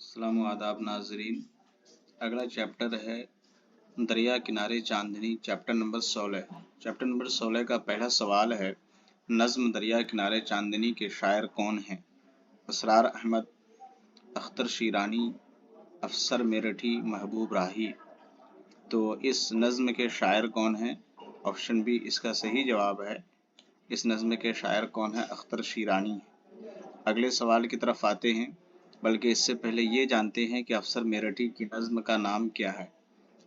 अस्सलाम आदाब नाजरीन। अगला चैप्टर है दरिया किनारे चांदनी, चैप्टर नंबर 16। चैप्टर नंबर 16 का पहला सवाल है, नज़्म दरिया किनारे चांदनी के शायर कौन हैं? असरार अहमद, अख्तर शीरानी, अफसर मेरठी, महबूब राही। तो इस नज़्म के शायर कौन हैं? ऑप्शन बी इसका सही जवाब है। इस नज़्म के शायर कौन है? अख्तर शीरानी। अगले सवाल की तरफ आते हैं, बल्कि इससे पहले ये जानते हैं कि अफसर मेरठी की नज़्म का नाम क्या है।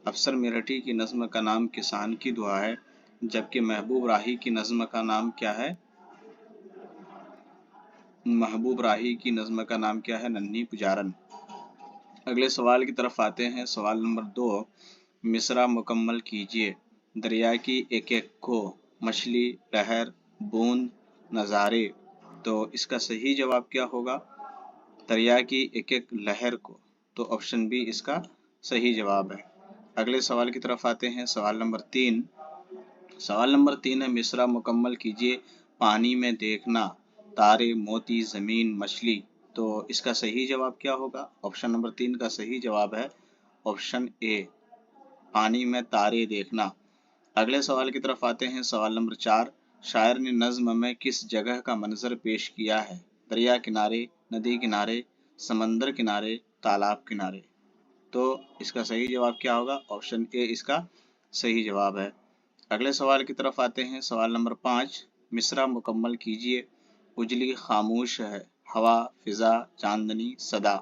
अफसर मेरठी की नज़्म का नाम किसान की दुआ है, जबकि महबूब राही की नज़्म का नाम क्या है? महबूब राही की नज़्म का नाम क्या है? नन्ही पुजारन। अगले सवाल की तरफ आते हैं, सवाल नंबर 2। मिसरा मुकम्मल कीजिए। दरिया की एक एक को, मछली, लहर, बूंद, नज़ारे। तो इसका सही जवाब क्या होगा? दरिया की एक एक लहर को। तो ऑप्शन बी इसका सही जवाब है। अगले सवाल की तरफ आते हैं, सवाल नंबर 3। सवाल नंबर 3 है, मिसरा मुकम्मल कीजिए। पानी में देखना, तारे, मोती, ज़मीन, मछली। तो इसका सही जवाब क्या होगा? ऑप्शन नंबर 3 का सही जवाब है ऑप्शन ए, पानी में तारे देखना। अगले सवाल की तरफ आते हैं, सवाल नंबर 4। शायर ने नज़्म में किस जगह का मंजर पेश किया है? दरिया किनारे, नदी किनारे, समंदर किनारे, तालाब किनारे। तो इसका सही जवाब क्या होगा? ऑप्शन ए इसका सही जवाब है। अगले सवाल की तरफ आते हैं, सवाल नंबर 5। मिसरा मुकम्मल कीजिए। उजली खामोश है, हवा, फिजा, चांदनी, सदा।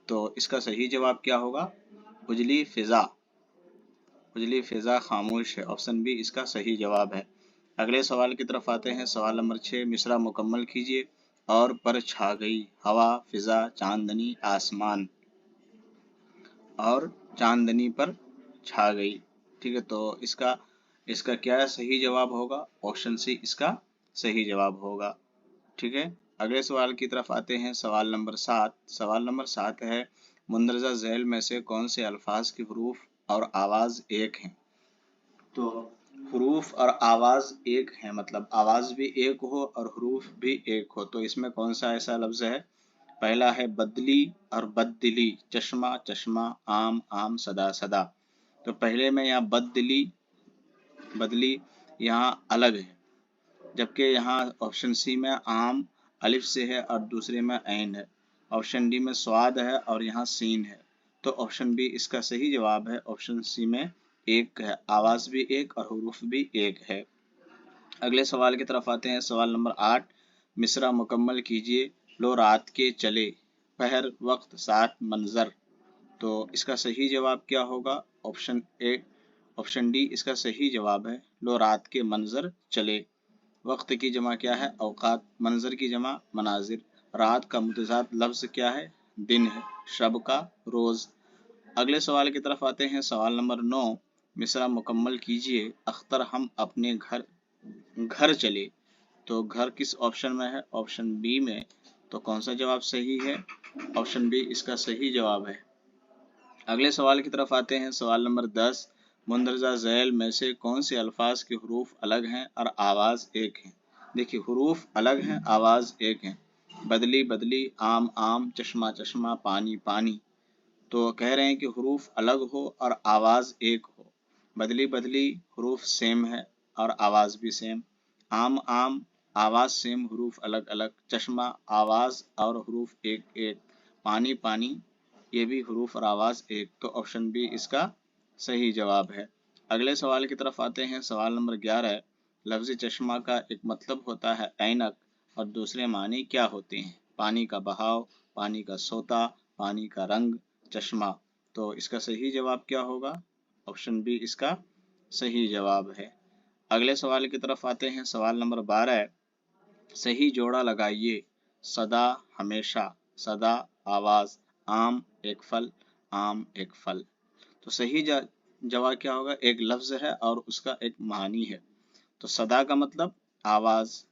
तो इसका सही जवाब क्या होगा? उजली फिजा। उजली फिजा खामोश है, ऑप्शन बी इसका सही जवाब है। अगले सवाल की तरफ आते हैं, सवाल नंबर 6। मिसरा मुकम्मल कीजिए। और पर छा गई, हवा, फिजा, चांदनी, आसमान। और चांदनी पर छा गई। ठीक है, तो इसका इसका क्या सही जवाब होगा? ऑप्शन सी इसका सही जवाब होगा। ठीक है, अगले सवाल की तरफ आते हैं, सवाल नंबर 7। सवाल नंबर 7 है, मुंदरजा झैल में से कौन से अल्फाज की हरूफ और आवाज़ एक हैं? तो हरूफ और आवाज़ एक है, मतलब आवाज़ भी एक हो और हरूफ भी एक हो, तो इसमें कौन सा ऐसा लफ्ज़ है? पहला है बदली और बददिली, चश्मा चश्मा, आम आम, सदा सदा। तो पहले में यहाँ बददिली, बदली यहाँ अलग है, जबकि यहाँ ऑप्शन सी में आम अलिफ से है और दूसरे में ऐन है। ऑप्शन डी में स्वाद है और यहाँ सीन है। तो ऑप्शन बी इसका सही जवाब है। ऑप्शन सी में एक है, आवाज़ भी एक और हरूफ भी एक है। अगले सवाल की तरफ आते हैं, सवाल नंबर 8। मिसरा मुकम्मल कीजिए। लो रात के चले, पहर वक्त साथ मंजर। तो इसका सही जवाब क्या होगा? ऑप्शन ए, ऑप्शन डी इसका सही जवाब है। लो रात के मंजर चले। वक्त की जमा क्या है? औकात। मंजर की जमा मनाजिर। रात का मुतज़ाद लफ्ज़ क्या है? दिन है। शब का रोज़। अगले सवाल की तरफ आते हैं, सवाल नंबर 9। मिसरा मुकम्मल कीजिए। अख्तर हम अपने घर घर चले। तो घर किस ऑप्शन में है? ऑप्शन बी में। तो कौन सा जवाब सही है? ऑप्शन बी इसका सही जवाब है। अगले सवाल की तरफ आते हैं, सवाल नंबर 10। मुंदरजा झैल में से कौन से अल्फाज के हरूफ अलग हैं और आवाज़ एक है? देखिए, हरूफ अलग हैं, आवाज़ एक है। बदली बदली, आम आम, चश्मा चश्मा, पानी पानी। तो कह रहे हैं कि हरूफ अलग हो और आवाज़ एक हो। बदली बदली हरूफ सेम है और आवाज़ भी सेम। आम आम, आवाज़ सेम, हरूफ अलग अलग। चश्मा, आवाज़ और हरूफ एक एक। पानी पानी, ये भी हरूफ और आवाज़ एक। तो ऑप्शन बी इसका सही जवाब है। अगले सवाल की तरफ आते हैं, सवाल नंबर 11। लफ्ज़ चश्मा का एक मतलब होता है ऐनक और दूसरे मानी क्या होते हैं? पानी का बहाव, पानी का सोता, पानी का रंग, चश्मा। तो इसका सही जवाब क्या होगा? ऑप्शन बी इसका सही जवाब है। अगले सवाल की तरफ आते हैं, सवाल नंबर 12। सही जोड़ा लगाइए। सदा, हमेशा, सदा, आवाज़, आम एक फल, आम एक फल। तो सही जवाब क्या होगा? एक लफ्ज़ है और उसका एक मानी है। तो सदा का मतलब आवाज़।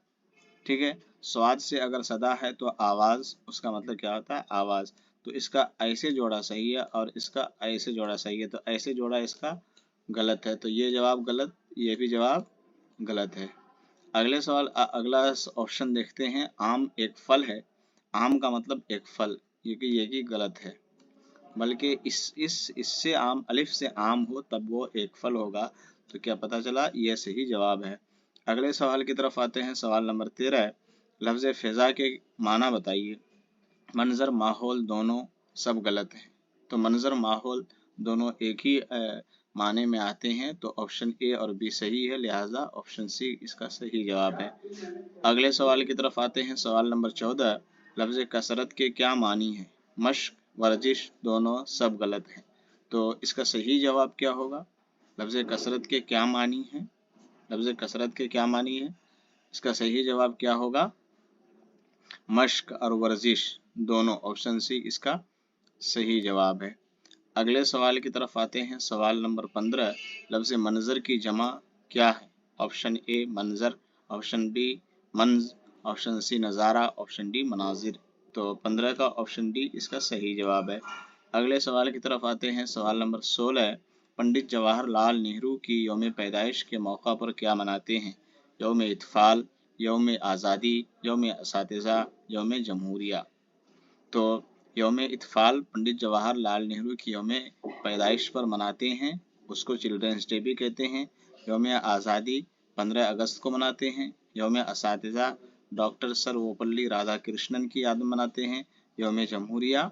ठीक है, स्वाद से अगर सदा है तो आवाज़, उसका मतलब क्या होता है? आवाज़। तो इसका ऐसे जोड़ा सही है और इसका ऐसे जोड़ा सही है, तो ऐसे जोड़ा इसका गलत है। तो ये जवाब गलत, ये भी जवाब गलत है। अगले सवाल अगला ऑप्शन देखते हैं, आम एक फल है। आम का मतलब एक फल, ये कि गलत है। बल्कि इससे आम, अलिफ से आम हो तब वो एक फल होगा। तो क्या पता चला, ये सही जवाब है। अगले सवाल की तरफ आते हैं। सवाल नंबर 13, लफ्ज़ फ़िज़ा के माना बताइए। मंजर, माहौल दोनों सब गलत हैं। तो मंजर, माहौल दोनों एक ही माने में आते हैं, तो ऑप्शन ए और बी सही है, लिहाजा ऑप्शन सी इसका सही जवाब है। अगले सवाल की तरफ आते हैं। सवाल नंबर 14, लफ्ज़ कसरत के क्या मानी है? मश्क, वर्जिश दोनों सब गलत हैं। तो इसका सही जवाब क्या होगा? लफ्ज़ कसरत के क्या मानी है? लफ्ज़ कसरत के क्या मानी है? इसका सही जवाब क्या होगा? मश्क और वर्जिश दोनों, ऑप्शन सी इसका सही जवाब है। अगले सवाल की तरफ आते हैं। सवाल नंबर 15, लफ्ज़ मंजर की जमा क्या है? ऑप्शन ए मंजर, ऑप्शन बी मंज, ऑप्शन सी नज़ारा, ऑप्शन डी मनाजिर। तो 15 का ऑप्शन डी इसका सही जवाब है। अगले सवाल की तरफ आते हैं। सवाल नंबर 16, पंडित जवाहरलाल नेहरू की यौम पैदाइश के मौका पर क्या मनाते हैं? यौम इत्फाल, यौम आज़ादी, यौम असातिज़ा, यौम जमहूरिया। तो यौम इत्फाल पंडित जवाहरलाल नेहरू की यौम पैदाइश पर मनाते हैं, उसको चिल्ड्रंस डे भी कहते हैं। यौम आज़ादी 15 अगस्त को मनाते हैं। यौम असातिज़ा डॉक्टर सर्वपल्ली राधाकृष्णन की याद में मनाते हैं। यौम जमहूरिया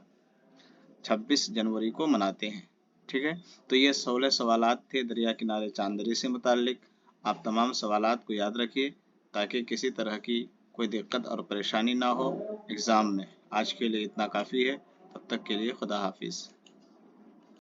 26 जनवरी को मनाते हैं। ठीक है, तो ये 16 सवालात थे दरिया किनारे चांदरी से मुताल्लिक। आप तमाम सवालात को याद रखिए ताकि किसी तरह की कोई दिक्कत और परेशानी ना हो एग्ज़ाम में। आज के लिए इतना काफ़ी है, तब तक के लिए खुदा हाफिज़।